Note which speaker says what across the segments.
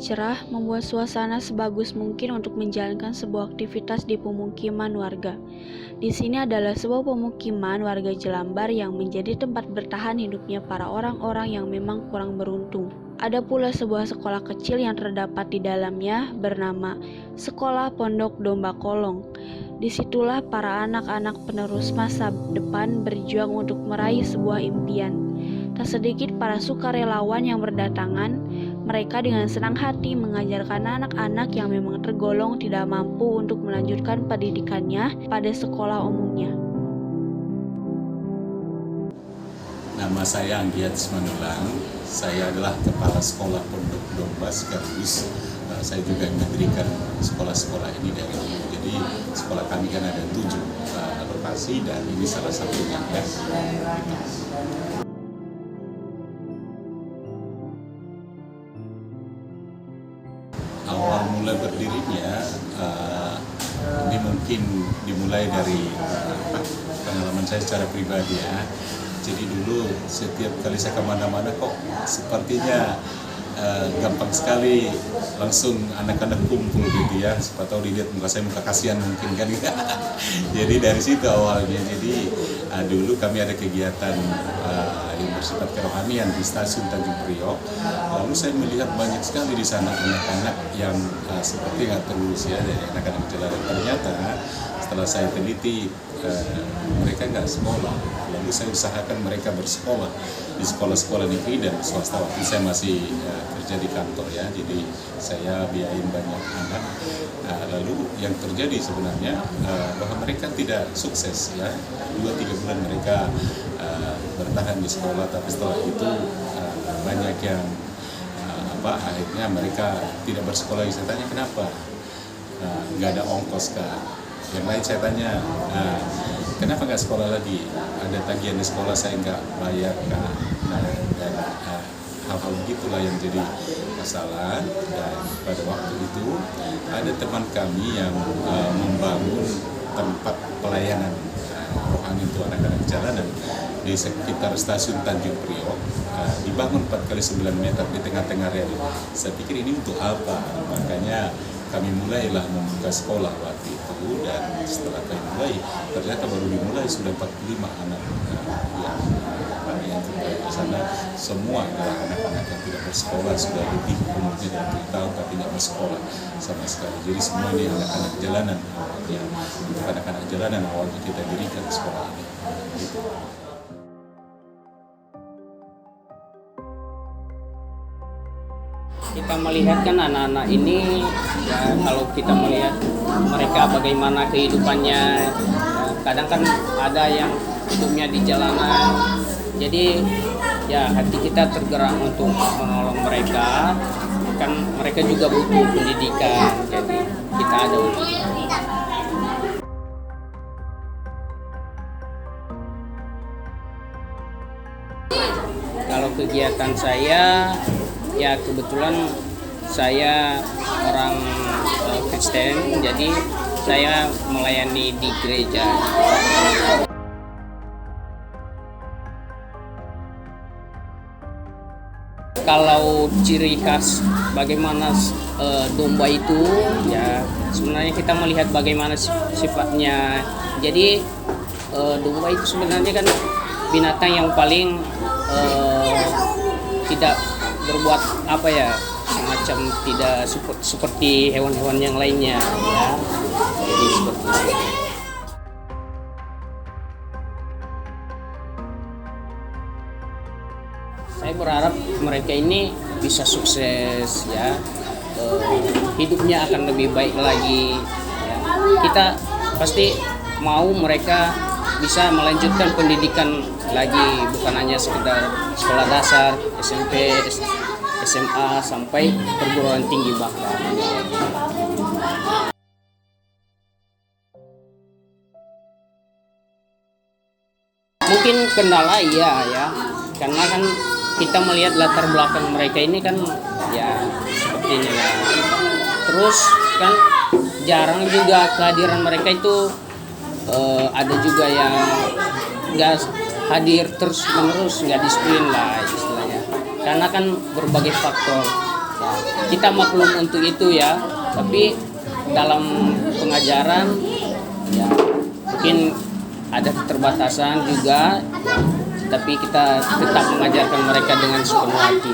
Speaker 1: cerah membuat suasana sebagus mungkin untuk menjalankan sebuah aktivitas di pemukiman warga. Di sini adalah sebuah pemukiman warga Jelambar yang menjadi tempat bertahan hidupnya para orang-orang yang memang kurang beruntung. Ada pula sebuah sekolah kecil yang terdapat di dalamnya bernama Sekolah Pondok Domba Kolong. Disitulah para anak-anak penerus masa depan berjuang untuk meraih sebuah impian. Tak sedikit para sukarelawan yang berdatangan, mereka dengan senang hati mengajarkan anak-anak yang memang tergolong tidak mampu untuk melanjutkan pendidikannya pada sekolah umumnya.
Speaker 2: Nama saya Anggiat Manulang, saya adalah Kepala Sekolah Pondok Domba sekaligus saya juga mendirikan sekolah-sekolah ini dari dulu. Jadi sekolah kami kan ada 7 lokasi dan ini salah satunya ya. Awal mulai berdirinya ini mungkin dimulai dari pengalaman saya secara pribadi ya. Jadi dulu setiap kali saya kemana-mana kok sepertinya gampang sekali langsung anak-anak kumpul gitu ya. Siapa tahu dilihat muka saya muka kasihan mungkin kan. Jadi dari situ awalnya. Jadi dulu kami ada kegiatan yang bersifat kerohanian di stasiun Tanjung Priok. Lalu saya melihat banyak sekali di sana anak-anak yang seperti nggak terurus ya, dari anak-anak jalanan. Ternyata setelah saya teliti mereka nggak sekolah. Lalu saya usahakan mereka bersekolah di sekolah-sekolah negeri dan swasta. Waktu saya masih kerja di kantor ya, jadi saya biayain banyak anak. Lalu yang terjadi sebenarnya bahwa mereka tidak sukses ya, 2-3 bulan mereka bertahan di sekolah, tapi setelah itu banyak yang akhirnya mereka tidak bersekolah. Saya tanya kenapa? Nggak ada ongkos kah? Yang lain saya tanya kenapa nggak sekolah lagi? Ada tagihan di sekolah saya nggak bayar kah? Dan hal-hal begitulah yang jadi masalah. Dan pada waktu itu ada teman kami yang membangun tempat pelayanan rohani untuk anak-anak jalanan di sekitar stasiun Tanjung Priok. Dibangun 4x9 meter di tengah-tengah rel. Saya pikir ini untuk apa? Makanya kami mulailah membuka sekolah waktu itu, dan setelah kami mulai ternyata baru dimulai sudah 45 anak yang terbaik di sana. Semua adalah anak-anak yang tidak bersekolah, sudah lebih umurnya dari 7 tahun tapi tidak bersekolah sama sekali. Jadi semua ini anak-anak jalanan awalnya. Untuk anak-anak jalanan awalnya kita dirikan sekolah ini. Gitu.
Speaker 3: Kita melihat kan anak-anak ini ya, kalau kita melihat mereka bagaimana kehidupannya, ya, kadang kan ada yang hidupnya di jalanan, jadi ya hati kita tergerak untuk menolong mereka, kan mereka juga butuh pendidikan, jadi kita ada untuk kalau kegiatan saya ya kebetulan saya orang Kristen, jadi saya melayani di gereja. Kalau ciri khas bagaimana domba itu, ya sebenarnya kita melihat bagaimana sifatnya. Jadi domba itu sebenarnya kan binatang yang paling tidak berbuat apa ya, semacam tidak seperti hewan-hewan yang lainnya ya. Jadi seperti itu. Saya berharap mereka ini bisa sukses ya, hidupnya akan lebih baik lagi ya. Kita pasti mau mereka bisa melanjutkan pendidikan lagi, bukan hanya sekedar sekolah dasar, SMP, SMA sampai perguruan tinggi bahkan. Mungkin kendala iya ya, karena kan kita melihat latar belakang mereka ini kan ya seperti ini ya. Terus kan jarang juga kehadiran mereka itu, ada juga yang nggak hadir terus menerus, nggak disiplin lah istilahnya, karena kan berbagai faktor ya. kita maklum untuk itu ya, tapi dalam pengajaran ya mungkin ada keterbatasan juga, tapi kita tetap mengajarkan mereka dengan sepenuh hati.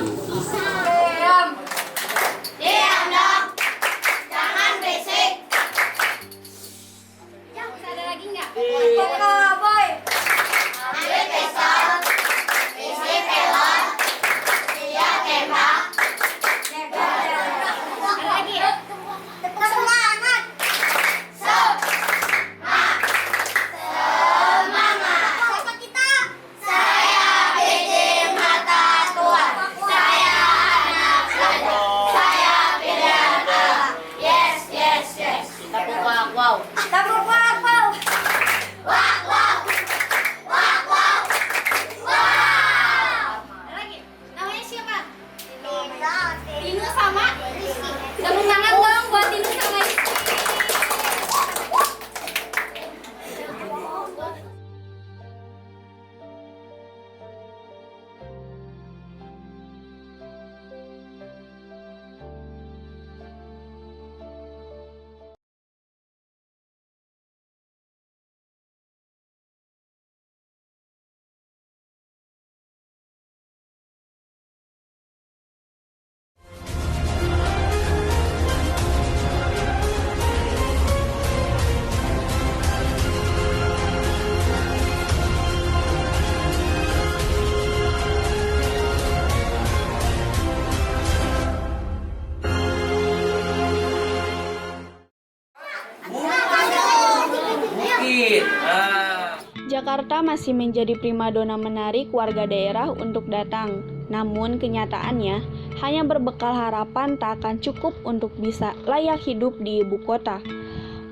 Speaker 1: Jakarta masih menjadi primadona menarik warga daerah untuk datang. Namun kenyataannya hanya berbekal harapan tak akan cukup untuk bisa layak hidup di ibu kota.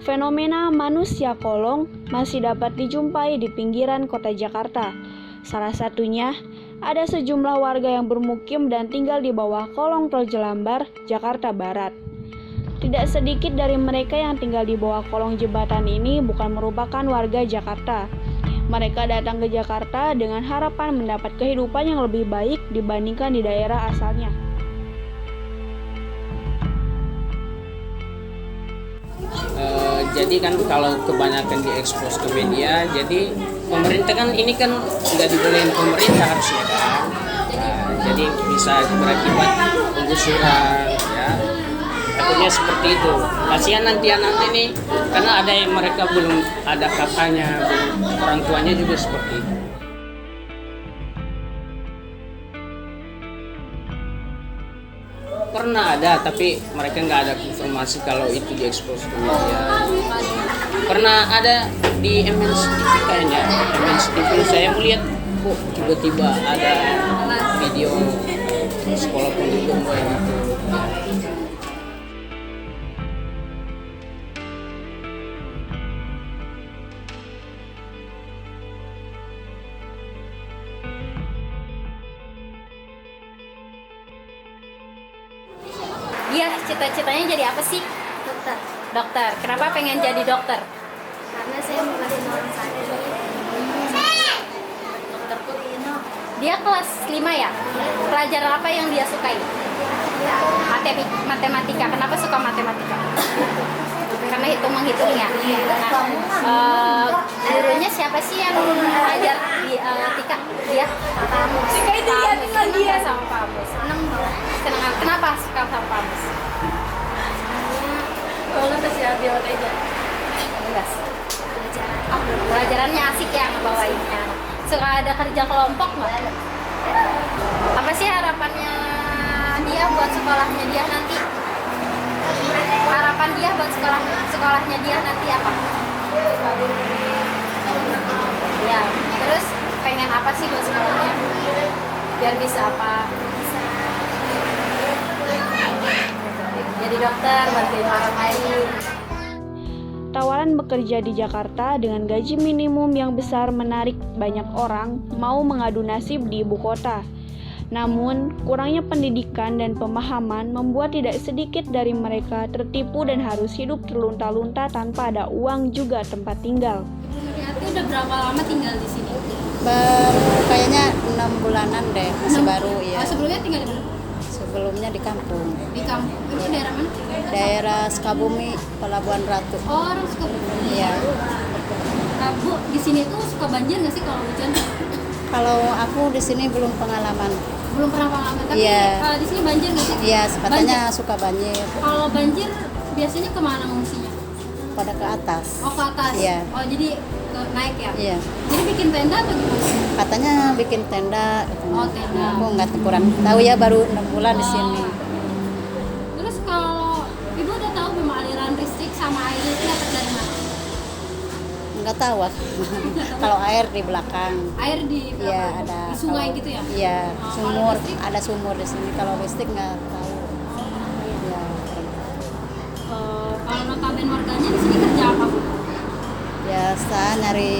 Speaker 1: Fenomena manusia kolong masih dapat dijumpai di pinggiran kota Jakarta. Salah satunya, ada sejumlah warga yang bermukim dan tinggal di bawah kolong tol Jelambar, Jakarta Barat. Tidak sedikit dari mereka yang tinggal di bawah kolong jembatan ini bukan merupakan warga Jakarta. Mereka datang ke Jakarta dengan harapan mendapat kehidupan yang lebih baik dibandingkan di daerah asalnya.
Speaker 3: Jadi kan kalau kebanyakan diekspos ke media, jadi pemerintah kan ini kan nggak dibolehin pemerintah harusnya kan. Jadi bisa berakibat penggusuran ya. Takutnya seperti itu. Kasihan nanti anak ini karena ada yang mereka belum ada kakaknya, orang tuanya juga seperti itu. Pernah ada, tapi mereka nggak ada konfirmasi kalau itu diekspos ke media. Pernah ada di MNC TV kayaknya, MNC TV saya melihat kok tiba-tiba ada video sekolah pendukung kayak gitu.
Speaker 4: Dia cita-citanya jadi apa sih?
Speaker 5: Dokter,
Speaker 4: Dokter. Kenapa pengen jadi dokter?
Speaker 5: karena saya mau kasih orang sakit. Dokter Putino.
Speaker 4: Dia kelas 5 ya? Pelajaran apa yang dia sukai? Matematika. Kenapa suka matematika? Karena menghitung ya. Nah, gurunya siapa sih yang mengajar di Tika? Dia? Pak Mus. Senang nggak sama Pak Mus?
Speaker 5: Senang banget.
Speaker 4: Senang. Kenapa suka sama Pak Mus?
Speaker 5: Kalau kasih hati aja.
Speaker 4: Enggak. Oh, pelajarannya asik ya ngebawainnya. Suka ada kerja kelompok nggak? Apa sih harapannya dia buat sekolahnya dia nanti? Harapan dia buat sekolahnya dia nanti apa? Ya, terus pengen apa sih buat sekolahnya? Biar bisa apa? Jadi dokter, bantuin orang lain.
Speaker 1: Tawaran bekerja di Jakarta dengan gaji minimum yang besar menarik banyak orang mau mengadu nasib di ibu kota. Namun, kurangnya pendidikan dan pemahaman membuat tidak sedikit dari mereka tertipu dan harus hidup terlunta-lunta tanpa ada uang juga tempat tinggal.
Speaker 4: Yati udah berapa lama tinggal di sini?
Speaker 6: Baru kayaknya 6 bulanan deh, masih baru ya.
Speaker 4: Sebelumnya tinggal di mana?
Speaker 6: sebelumnya di kampung.
Speaker 4: Di kampung. Itu daerah mana?
Speaker 6: Daerah Sukabumi, Pelabuhan Ratu.
Speaker 4: Oh, orang Sukabumi.
Speaker 6: Iya.
Speaker 4: Nah, Bu, di sini tuh suka banjir nggak sih kalau hujan?
Speaker 6: Kalau aku di sini belum pengalaman.
Speaker 4: Belum pernah pengalaman, tapi
Speaker 6: Iya.
Speaker 4: di sini banjir nggak sih?
Speaker 6: Iya, katanya suka banjir
Speaker 4: Kalau banjir biasanya kemana mengungsinya?
Speaker 6: pada ke atas.
Speaker 4: Oh, ke atas.
Speaker 6: Iya.
Speaker 4: Oh, jadi naik ya?
Speaker 6: Iya.
Speaker 4: Jadi bikin tenda atau gimana?
Speaker 6: Katanya bikin tenda. Katanya.
Speaker 4: Oh, tenda.
Speaker 6: Aku nggak kurang tahu ya, baru 6 bulan di sini.
Speaker 4: Terus kalau Ibu udah tahu belum aliran listrik sama air itu dapat dari mana?
Speaker 6: Nggak tahu aku. Kalau air di belakang.
Speaker 4: Air di
Speaker 6: Iya, ada.
Speaker 4: di sungai
Speaker 6: Kalau-
Speaker 4: gitu ya?
Speaker 6: Iya,
Speaker 4: Oh,
Speaker 6: sumur.
Speaker 4: kalau listrik?
Speaker 6: Ada sumur di sini. Kalau listrik nggak tahu. Iya.
Speaker 4: Kalau notabene warganya di sini kerja apa, Bu?
Speaker 6: Biasa nyari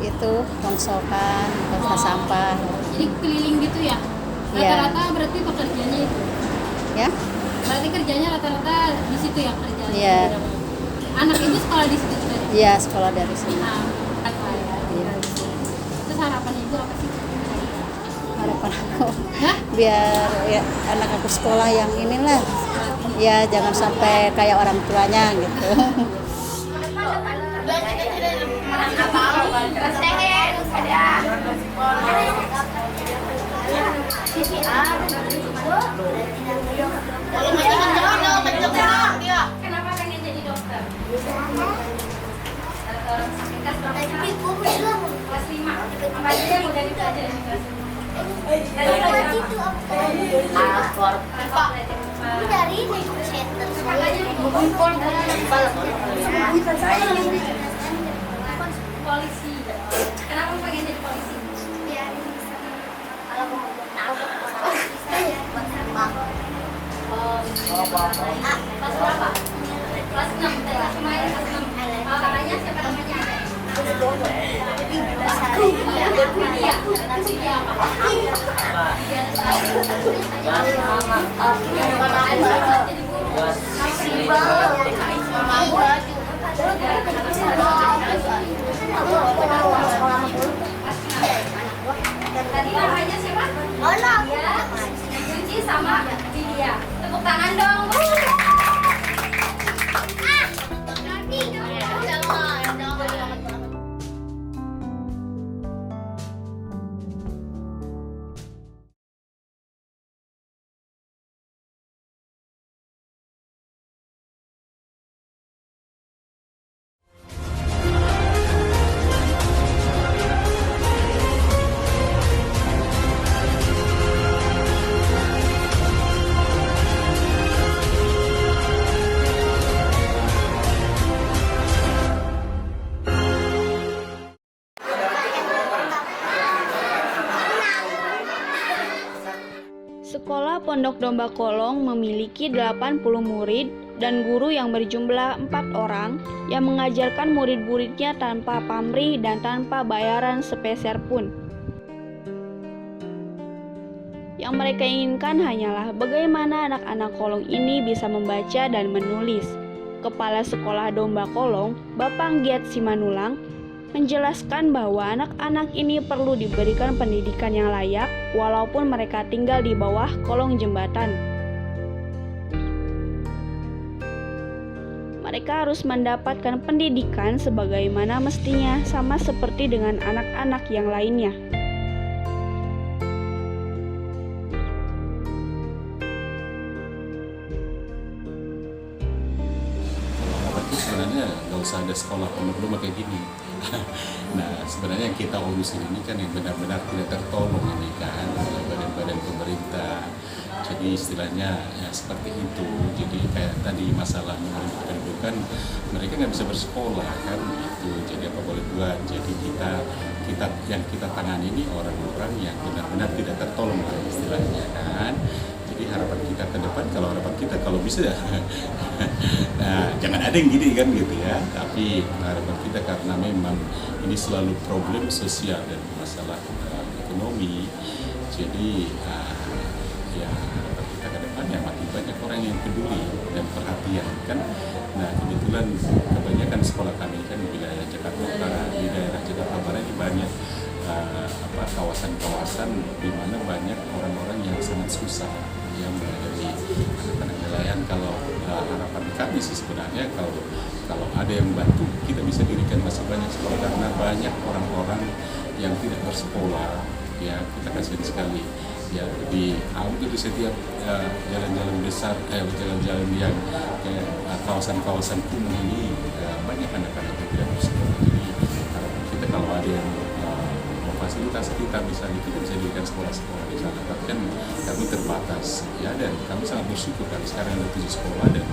Speaker 6: itu rongsokan, bongkar sampah.
Speaker 4: Jadi keliling gitu ya?
Speaker 6: Iya.
Speaker 4: Rata-rata berarti pekerjaannya itu?
Speaker 6: Ya?
Speaker 4: Berarti kerjanya rata-rata di situ ya kerjanya?
Speaker 6: Iya.
Speaker 4: Anak Ibu sekolah di situ juga?
Speaker 6: Iya, sekolah dari sini.
Speaker 4: Nah, iya. Terus harapan Ibu apa sih?
Speaker 6: Harapan aku
Speaker 4: Hah?
Speaker 6: biar ya, anak aku sekolah yang inilah, ya jangan sampai kayak orang tuanya gitu.
Speaker 4: Kenapa pengen jadi dokter? Orang sakit kan kelas 5. Apa aja yang udah dipelajari di kelas 5?
Speaker 5: Dari negotiator.
Speaker 4: Polisi. Kenapa pengen jadi polisi?
Speaker 5: Biar bisa kalau mau tahu
Speaker 4: Kelas berapa? Kelas 6. Kelas kemarin kelas 6. Kakaknya siapa namanya? Iya apa? Tadi namanya siapa? Ya, Suci sama Vidya. Tepuk tangan dong.
Speaker 1: Sekolah Pondok Domba Kolong memiliki 80 murid dan guru yang berjumlah 4 orang yang mengajarkan murid-muridnya tanpa pamrih dan tanpa bayaran sepeser pun. Yang mereka inginkan hanyalah bagaimana anak-anak kolong ini bisa membaca dan menulis. Kepala Sekolah Domba Kolong, Bapak Giat Simanulang, menjelaskan bahwa anak-anak ini perlu diberikan pendidikan yang layak walaupun mereka tinggal di bawah kolong jembatan. Mereka harus mendapatkan pendidikan sebagaimana mestinya, sama seperti dengan anak-anak yang lainnya.
Speaker 2: Sebenarnya nggak usah ada sekolah pondok domba kayak gini. Nah, sebenarnya yang kita urusin ini kan yang benar-benar tidak tertolong ini kan oleh badan-badan pemerintah. Jadi istilahnya ya seperti itu. Jadi kayak tadi masalah murid kependudukan, mereka nggak bisa bersekolah kan itu. Jadi apa boleh buat. Jadi kita yang kita tangani ini orang-orang yang benar-benar tidak tertolong lah istilahnya kan. Jadi harapan kita ke depan, kalau harapan kita kalau bisa nah jangan ada yang gini kan gitu ya, tapi harapan kita karena memang ini selalu problem sosial dan masalah ekonomi, jadi ya harapan kita ke depan ya makin banyak orang yang peduli dan perhatian kan. Nah kebetulan kebanyakan sekolah kami kan di wilayah Jakarta Utara, di daerah Jakarta Barat ini banyak kawasan-kawasan di mana banyak orang-orang yang sangat susah. ya mulai dari anak-anak nelayan. Kalau harapan kami sih sebenarnya kalau ada yang bantu kita bisa dirikan masih banyak sekolah, karena banyak orang-orang yang tidak bersekolah ya, kita kasihan sekali ya. Di hampir di setiap jalan-jalan besar, jalan-jalan yang kayak kawasan-kawasan kumuh ini banyak anak-anak yang tidak bersekolah. Jadi harapan kita kalau ada yang fasilitas kita misalnya, kita bisa dirikan sekolah-sekolah di sana, tapi kan kami terbatas ya, dan kami sangat bersyukur kan sekarang ada 7 sekolah dan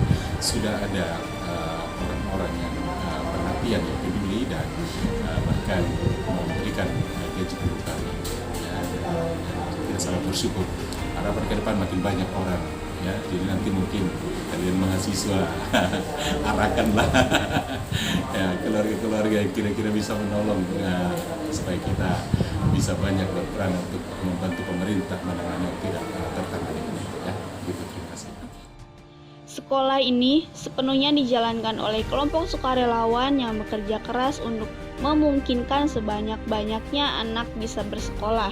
Speaker 2: sudah ada orang-orang yang perhatian, yang peduli, dan bahkan memberikan gaji guru kami ya, dan kita sangat bersyukur. Harapan ke depan makin banyak orang ya, jadi nanti mungkin kalian mahasiswa arahkanlah ya keluarga-keluarga yang kira-kira bisa menolong supaya kita bisa banyak berperan untuk membantu pemerintah menangani yang tidak tertangani ini ya. Gitu, terima kasih.
Speaker 1: Sekolah ini sepenuhnya dijalankan oleh kelompok sukarelawan yang bekerja keras untuk memungkinkan sebanyak-banyaknya anak bisa bersekolah,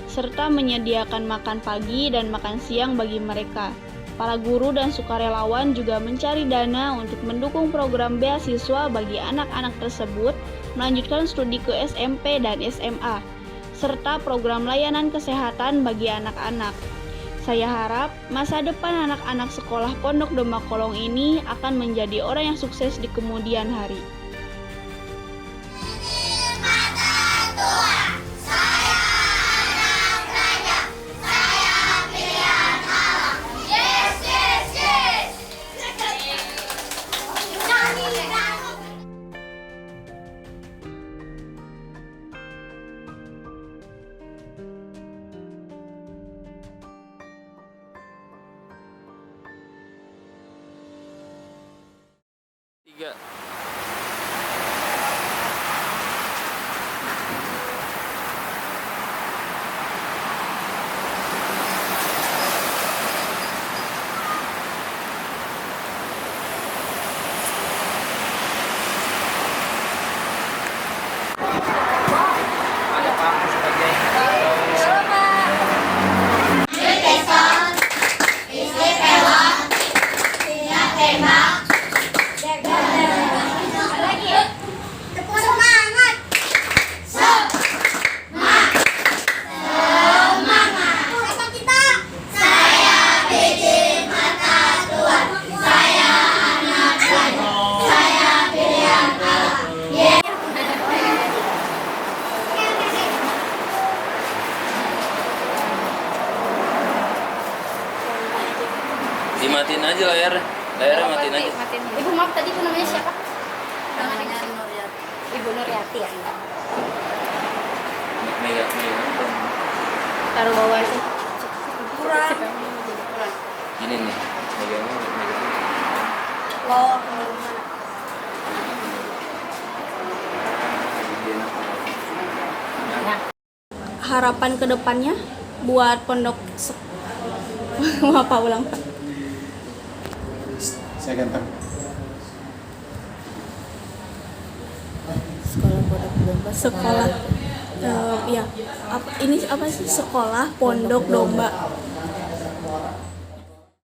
Speaker 1: serta menyediakan makan pagi dan makan siang bagi mereka. Para guru dan sukarelawan juga mencari dana untuk mendukung program beasiswa bagi anak-anak tersebut melanjutkan studi ke SMP dan SMA, serta program layanan kesehatan bagi anak-anak. Saya harap masa depan anak-anak sekolah Pondok Domba Kolong ini akan menjadi orang yang sukses di kemudian hari.
Speaker 7: Tiga.
Speaker 3: Ada kamu sebagai
Speaker 5: Tepuk semangat. Kata kita. Saya biji mata Tuhan. Saya anak raja. Saya pilihan Allah.
Speaker 7: Dimatiin aja layarnya matiin aja.
Speaker 4: Ibu maaf tadi ibu namanya siapa? Namanya Nuryati. Ibu Nuryati ya.
Speaker 7: Mega.
Speaker 4: Taruh bawah itu. Kurang.
Speaker 7: Gini nih. Mega.
Speaker 4: Loh.
Speaker 1: Harapan kedepannya buat pondok apa ulang Pak?
Speaker 2: Saya ganteng.
Speaker 1: Sekolah ya ini apa sih, sekolah Pondok Domba